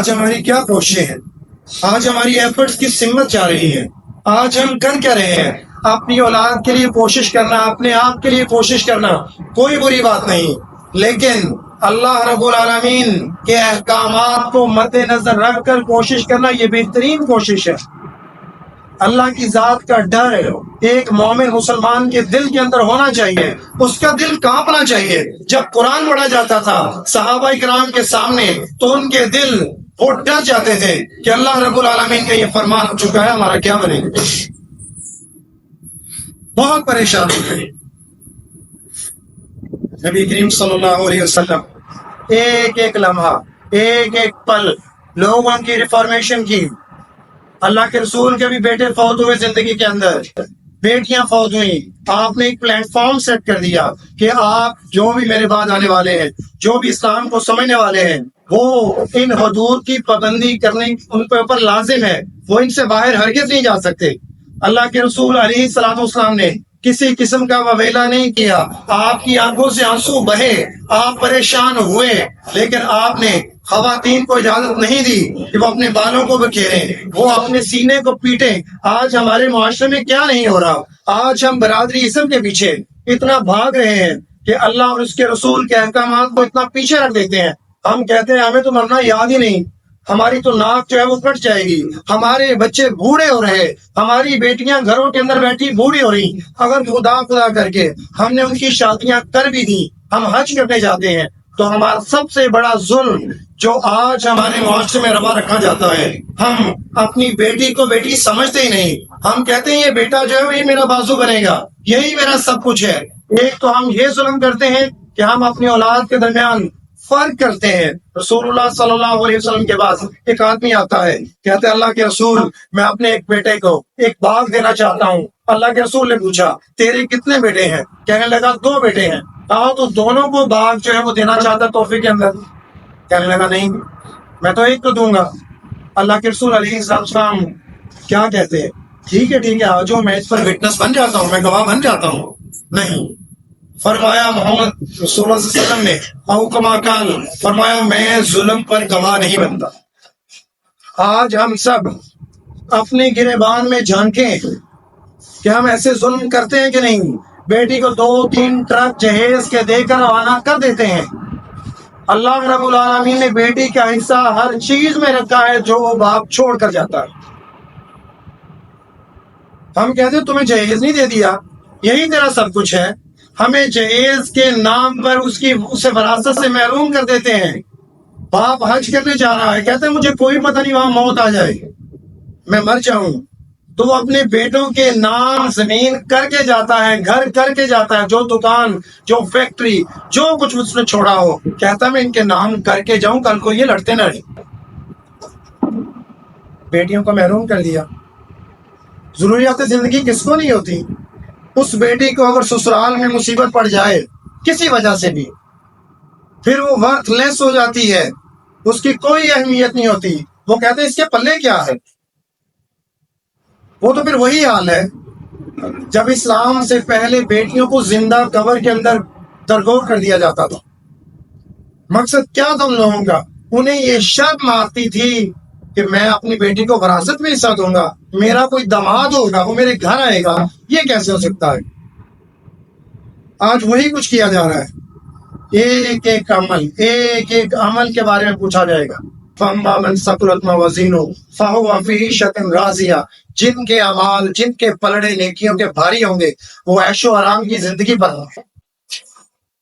آج ہماری کیا کوششیں ہیں، آج ہماری ایفرٹس کی سمت جا رہی ہے، آج ہم کر کیا رہے ہیں؟ اپنی اولاد کے لیے کوشش کرنا، اپنے آپ کے لیے کوشش کرنا کوئی بری بات نہیں، لیکن اللہ رب العالمین کے احکامات کو مد نظر رکھ کر کوشش کرنا یہ بہترین کوشش ہے۔ اللہ کی ذات کا ڈر ایک مومن مسلمان کے دل کے اندر ہونا چاہیے، اس کا دل کانپنا چاہیے۔ جب قرآن پڑھا جاتا تھا صحابہ کرام کے سامنے تو ان کے دل وہ ڈر جاتے تھے کہ اللہ رب العالمین کا یہ فرمان ہو چکا ہے، ہمارا کیا بنے گا۔ بہت پریشان ہوتے ہیں۔ نبی کریم صلی اللہ علیہ وسلم ایک ایک لمحہ، ایک ایک پل لوگوں کی ریفارمیشن کی۔ اللہ کے رسول کے بھی بیٹے فوت ہوئے زندگی کے اندر، بیٹیاں فوت ہوئی، آپ نے ایک پلیٹ فارم سیٹ کر دیا کہ آپ جو بھی میرے بعد آنے والے ہیں، جو بھی اسلام کو سمجھنے والے ہیں، وہ ان حدود کی پابندی کرنے ان کے اوپر لازم ہے، وہ ان سے باہر ہرگز نہیں جا سکتے۔ اللہ کے رسول علیہ الصلوۃ والسلام نے کسی قسم کا وویلا نہیں کیا، آپ کی آنکھوں سے آنسو بہے، آپ پریشان ہوئے، لیکن آپ نے خواتین کو اجازت نہیں دی کہ وہ اپنے بالوں کو بکھیریں، وہ اپنے سینے کو پیٹیں۔ آج ہمارے معاشرے میں کیا نہیں ہو رہا؟ آج ہم برادری اسم کے پیچھے اتنا بھاگ رہے ہیں کہ اللہ اور اس کے رسول کے احکامات کو اتنا پیچھے رکھ دیتے ہیں۔ ہم کہتے ہیں ہمیں تو مرنا یاد ہی نہیں، ہماری تو ناک جو ہے وہ کٹ جائے گی، ہمارے بچے بوڑھے ہو رہے، ہماری بیٹیاں گھروں کے اندر بیٹھی بوڑھی ہو رہی، اگر خدا کر کے ہم نے ان کی شادیاں کر بھی دی، ہم حج کرنے جاتے ہیں، تو ہمارا سب سے بڑا ظلم جو آج ہمارے معاشرے میں روا رکھا جاتا ہے، ہم اپنی بیٹی کو بیٹی سمجھتے ہی نہیں۔ ہم کہتے ہیں یہ بیٹا جو ہے یہ میرا بازو بنے گا، یہی میرا سب کچھ ہے۔ ایک تو ہم یہ ظلم کرتے ہیں کہ ہم اپنی اولاد کے درمیان فرق کرتے ہیں۔ رسول اللہ صلی اللہ علیہ وسلم کے بعد ایک آدمی آتا ہے، کہتے ہیں اللہ کے رسول میں اپنے ایک بیٹے کو ایک باغ دینا چاہتا ہوں۔ اللہ کے رسول نے پوچھا تیرے کتنے بیٹے ہیں؟ کہنے لگا 2 بیٹے ہیں۔ کہا تو دونوں کو باغ جو ہے وہ دینا چاہتا تحفے کے اندر؟ کہنے لگا نہیں، میں تو ایک کو دوں گا۔ اللہ کے رسول علیہ السلام کیا کہتے ہیں؟ ٹھیک ہے آ جاؤ، میں اس پر وٹنس بن جاتا ہوں، میں گواہ بن جاتا ہوں۔ نہیں، فرمایا محمد رسول اللہ صلی اللہ علیہ وسلم نے او کما قال، فرمایا میں ظلم پر گواہ نہیں بنتا۔ آج ہم سب اپنے گریبان میں جھانکیں کہ ہم ایسے ظلم کرتے ہیں کہ نہیں؟ بیٹی کو 2-3 ٹرک جہیز کے دے کر روانہ کر دیتے ہیں۔ اللہ رب العالمین نے بیٹی کا حصہ ہر چیز میں رکھا ہے جو وہ باپ چھوڑ کر جاتا ہے۔ ہم کہتے ہیں تمہیں جہیز نہیں دے دیا، یہی تیرا سب کچھ ہے۔ ہمیں جہیز کے نام پر اسے وراثت سے محروم کر دیتے ہیں۔ باپ حج کرنے جا رہا ہے، کہتے ہیں مجھے کوئی پتہ نہیں وہاں موت آ جائے، میں مر جاؤں، تو وہ اپنے بیٹوں کے نام زمین کر کے جاتا ہے، گھر کر کے جاتا ہے، جو دکان، جو فیکٹری، جو کچھ اس نے چھوڑا ہو، کہتا ہے میں ان کے نام کر کے جاؤں، کل کو یہ لڑتے نہ رہیں۔ بیٹیوں کو محروم کر دیا۔ ضروریات زندگی کس کو نہیں ہوتی؟ اس بیٹی کو اگر سسرال میں مصیبت پڑ جائے کسی وجہ سے بھی، پھر وہ ورتھ لیس ہو جاتی ہے، اس کی کوئی اہمیت نہیں ہوتی۔ وہ کہتے ہیں اس کے پلے کیا ہے؟ وہ تو پھر وہی حال ہے جب اسلام سے پہلے بیٹیوں کو زندہ قبر کے اندر درگور کر دیا جاتا تھا۔ مقصد کیا تھا ان لوگوں کا؟ انہیں یہ شرط مارتی تھی کہ میں اپنی بیٹی کو وراثت میں حصہ دوں گا، میرا کوئی داماد ہوگا، وہ میرے گھر آئے گا، یہ کیسے ہو سکتا ہے؟ آج وہی کچھ کیا جا رہا ہے۔ ایک ایک عمل کے بارے میں پوچھا جائے گا۔ فَأَمَّا مَنْ ثَقُلَتْ مَوَازِينُهُ فَهُوَ فِي عِيشَةٍ رَاضِيَةٍ، جن کے اعمال، جن کے پلڑے نیکیوں کے بھاری ہوں گے، وہ عیش و آرام کی زندگی پر ہوں گے۔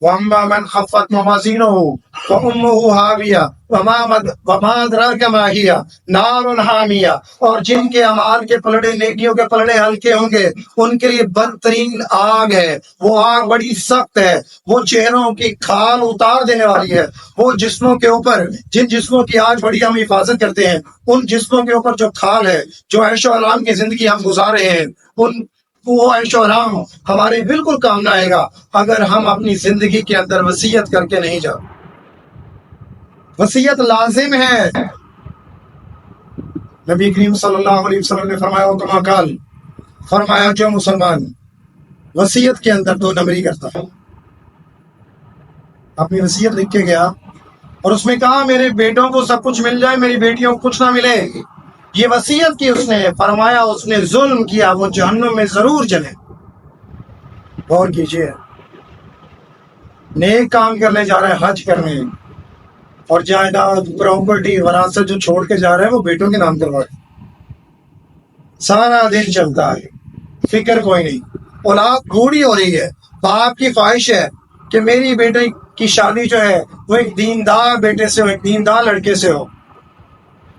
وَأَمَّا مَنْ خَفَّتْ مَوَازِينُهُ فَأُمُّهُ هَاوِيَةٌ وَمَا أَدْرَاكَ مَا هِيَ نَارٌ حَامِيَةٌ، اور جن کے اعمال کے پلڑے نیکیوں کے پلڑے ہلکے ہوں گے ان کے لیے بدترین آگ ہے، وہ آگ بڑی سخت ہے، وہ چہروں کی کھال اتار دینے والی ہے۔ وہ جسموں کے اوپر، جن جسموں کی آج بڑی ہم حفاظت کرتے ہیں، ان جسموں کے اوپر جو کھال ہے، جو عیش و آرام کی زندگی ہم گزار رہے ہیں، وہ عیش و آرام ہمارے بالکل کام نہ آئے گا اگر ہم اپنی زندگی کے اندر وصیت کر کے نہیں جاتے۔ وصیت لازم ہے۔ نبی کریم صلی اللہ علیہ وسلم نے فرمایا کما قال، فرمایا جو مسلمان وصیت کے اندر 2 نمبری کرتا ہے، اپنی وصیت لکھ کے گیا، اور اس میں کہا میرے بیٹوں کو سب کچھ مل جائے، میری بیٹیوں کو کچھ نہ ملے، یہ وصیت کی اس نے، فرمایا اس نے ظلم کیا، وہ جہنم میں ضرور جلے۔ غور کیجیے، نیک کام کرنے جا رہا ہے، حج کرنے، اور جائیداد پراپرٹی وراثت جو چھوڑ کے جا رہا ہے وہ بیٹوں کے نام کروا رہا ہے۔ سارا دن چلتا ہے، فکر کوئی نہیں، اولاد بوڑھی ہو رہی ہے، باپ کی خواہش ہے کہ میری بیٹے کی شادی جو ہے وہ ایک دیندار بیٹے سے ہو، ایک دیندار لڑکے سے ہو۔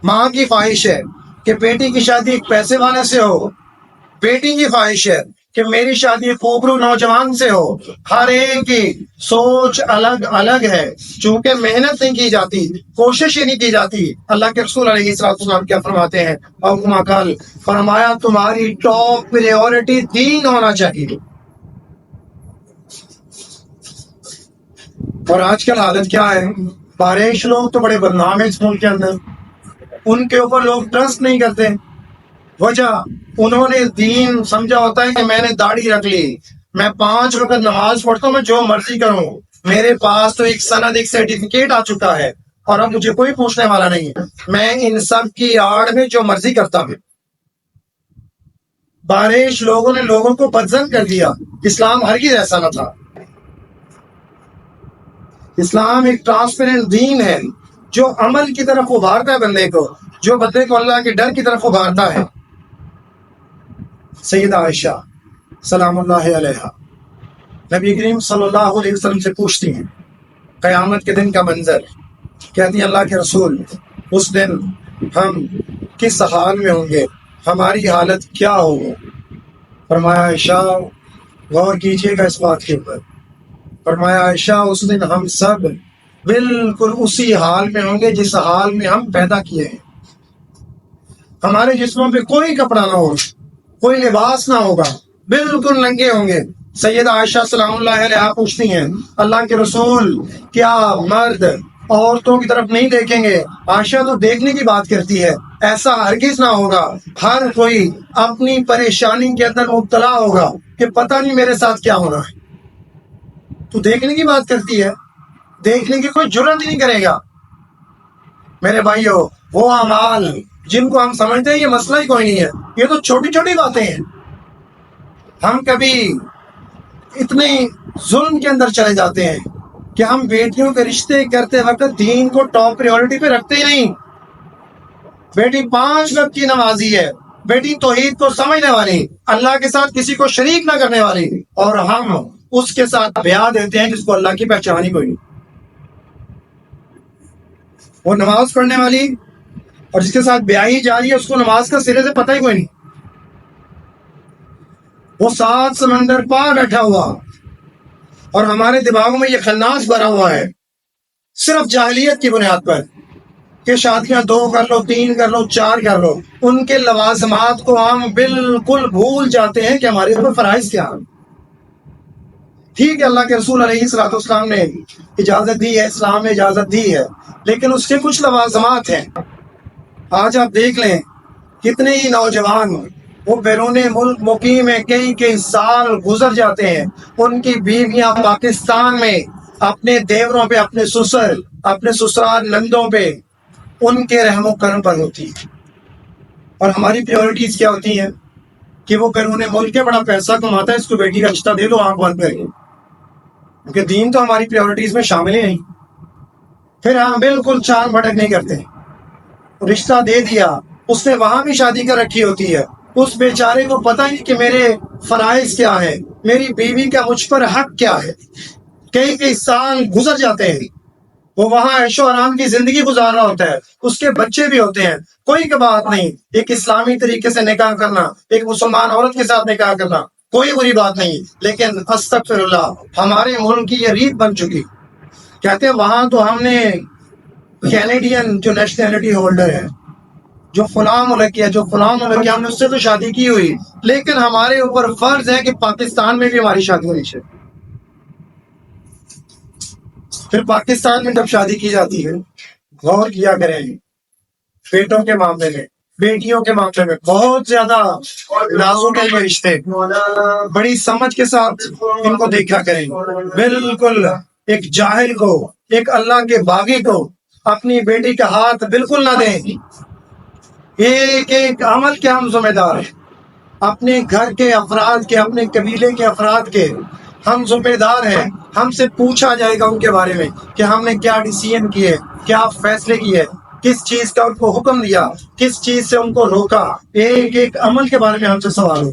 ماں کی خواہش ہے کہ بیٹی کی شادی ایک پیسے والے سے ہو، بیٹی کی خواہش ہے کہ میری شادی ایک خوبرو نوجوان سے ہو۔ ہر ایک کی سوچ الگ الگ ہے، چونکہ محنت نہیں کی جاتی، کوشش ہی نہیں کی جاتی۔ اللہ کے رسول علیہ السلام کیا فرماتے ہیں؟ اور کما قال، فرمایا تمہاری ٹاپ پریورٹی دین ہونا چاہیے۔ اور آج کل حالت کیا ہے؟ بارش لوگ تو بڑے بدنام ہیں اس ملک کے اندر، ان کے اوپر لوگ ٹرسٹ نہیں کرتے۔ وجہ انہوں نے دین سمجھا ہوتا ہے کہ میں نے داڑھی رکھ لی، میں 5 وقت نماز پڑھتا ہوں، میں جو مرضی کروں، میرے پاس تو ایک سند، ایک سرٹیفکیٹ آ چکا ہے، اور اب مجھے کوئی پوچھنے والا نہیں ہے، میں ان سب کی آڑ میں جو مرضی کرتا ہوں۔ بارش لوگوں نے لوگوں کو بدزن کر دیا۔ اسلام ہرگز ایسا نہ تھا۔ اسلام ایک ٹرانسپیرنٹ دین ہے جو عمل کی طرف ابھارتا ہے بندے کو، جو بندے کو اللہ کے ڈر کی طرف ابھارتا ہے۔ سیدہ عائشہ سلام اللہ علیہا نبی کریم صلی اللہ علیہ وسلم سے پوچھتی ہیں قیامت کے دن کا منظر، کہتی ہیں اللہ کے رسول اس دن ہم کس حال میں ہوں گے، ہماری حالت کیا ہوگی؟ فرمایا عائشہ غور کیجیے گا اس بات کے اوپر، فرمایا عائشہ اس دن ہم سب بالکل اسی حال میں ہوں گے جس حال میں ہم پیدا کیے ہیں، ہمارے جسموں پہ کوئی کپڑا نہ ہوگا، کوئی لباس نہ ہوگا، بالکل ننگے ہوں گے۔ سیدہ عائشہ سلام اللہ علیہا پوچھتی ہیں اللہ کے رسول کیا مرد عورتوں کی طرف نہیں دیکھیں گے؟ عائشہ تو دیکھنے کی بات کرتی ہے، ایسا ہرگز نہ ہوگا، ہر کوئی اپنی پریشانی کے اندر مبتلا ہوگا کہ پتہ نہیں میرے ساتھ کیا ہونا ہے۔ تو دیکھنے کی بات کرتی ہے، دیکھنے کی کوئی جرات ہی نہیں کرے گا۔ میرے بھائیو، وہ اعمال جن کو ہم سمجھتے ہیں یہ مسئلہ ہی کوئی نہیں ہے، یہ تو چھوٹی چھوٹی باتیں ہیں، ہم کبھی اتنے ظلم کے اندر چلے جاتے ہیں کہ ہم بیٹیوں کے رشتے کرتے وقت دین کو ٹاپ پریورٹی پہ رکھتے ہی نہیں۔ بیٹی 5 وقت کی نمازی ہے، بیٹی توحید کو سمجھنے والی، اللہ کے ساتھ کسی کو شریک نہ کرنے والی، اور ہم اس کے ساتھ بیاہ دیتے ہیں جس کو اللہ کی پہچان ہی کوئی نہیں۔ وہ نماز پڑھنے والی اور جس کے ساتھ بیاہی جاری ہے اس کو نماز کا سرے سے پتہ ہی کوئی نہیں۔ وہ 7 سمندر پار بیٹھا ہوا اور ہمارے دماغوں میں یہ خناس بھرا ہوا ہے صرف جاہلیت کی بنیاد پر کہ شادیاں 2 کر لو، 3 کر لو، 4 کر لو، ان کے لوازمات کو ہم بالکل بھول جاتے ہیں کہ ہمارے اوپر فرائض کیا ہے۔ ٹھیک ہے، اللہ کے رسول علیہ السلام نے اجازت دی ہے، اسلام نے اجازت دی ہے، لیکن اس کے کچھ لوازمات ہیں۔ آج آپ دیکھ لیں کتنے ہی نوجوان وہ بیرون ملک مقیم ہیں، کئی سال گزر جاتے ہیں، ان کی بیویاں پاکستان میں اپنے دیوروں پہ، اپنے سسرال نندوں پہ ان کے رحم و کرم پر ہوتی ہے۔ اور ہماری پریورٹیز کیا ہوتی ہیں کہ وہ بیرون ملک کے بڑا پیسہ کماتا ہے، اس کو بیٹی کا رشتہ دے دو، آنکھ بند کر کے، کیونکہ دین تو ہماری پریورٹیز میں شامل ہی نہیں۔ پھر ہم بالکل چال بھٹک نہیں کرتے، رشتہ دے دیا، اس نے وہاں بھی شادی کر رکھی ہوتی ہے، اس بیچارے کو پتہ ہی کہ میرے فرائض کیا ہے، میری بیوی کا مجھ پر حق کیا ہے۔ کئی سال گزر جاتے ہیں، وہ وہاں عیش و آرام کی زندگی گزار رہا ہوتا ہے، اس کے بچے بھی ہوتے ہیں، کوئی کا بات نہیں۔ ایک اسلامی طریقے سے نکاح کرنا، ایک مسلمان عورت کے ساتھ نکاح کرنا کوئی بری بات نہیں، لیکن استغفر اللہ ہمارے ملک کی یہ ریت بن چکی۔ کہتے ہیں وہاں تو ہم نے کینیڈین جو نیشنلٹی ہولڈر ہے، جو فلاں ملک ہے، ہم نے اس سے تو شادی کی ہوئی، لیکن ہمارے اوپر فرض ہے کہ پاکستان میں بھی ہماری شادی ہونی چاہیے۔ پھر پاکستان میں جب شادی کی جاتی ہے، غور کیا کریں، بیٹوں کے معاملے میں، بیٹیوں کے معاملے میں بہت زیادہ نازک ہے یہ رشتے، بڑی سمجھ کے ساتھ ان کو دیکھا کریں۔ بالکل ایک جاہل کو، ایک اللہ کے باغی کو اپنی بیٹی کا ہاتھ بالکل نہ دیں. ایک ایک عمل کے ہم ذمہ دار ہیں، اپنے گھر کے افراد کے، اپنے قبیلے کے افراد کے ہم ذمہ دار ہیں. ہم سے پوچھا جائے گا ان کے بارے میں کہ ہم نے کیا ڈیسیژن کیے، کیا فیصلے کیے، کس چیز کا ان کو حکم دیا، کس چیز سے ان کو روکا. ایک ایک عمل کے بارے میں ہم سے سوال ہو.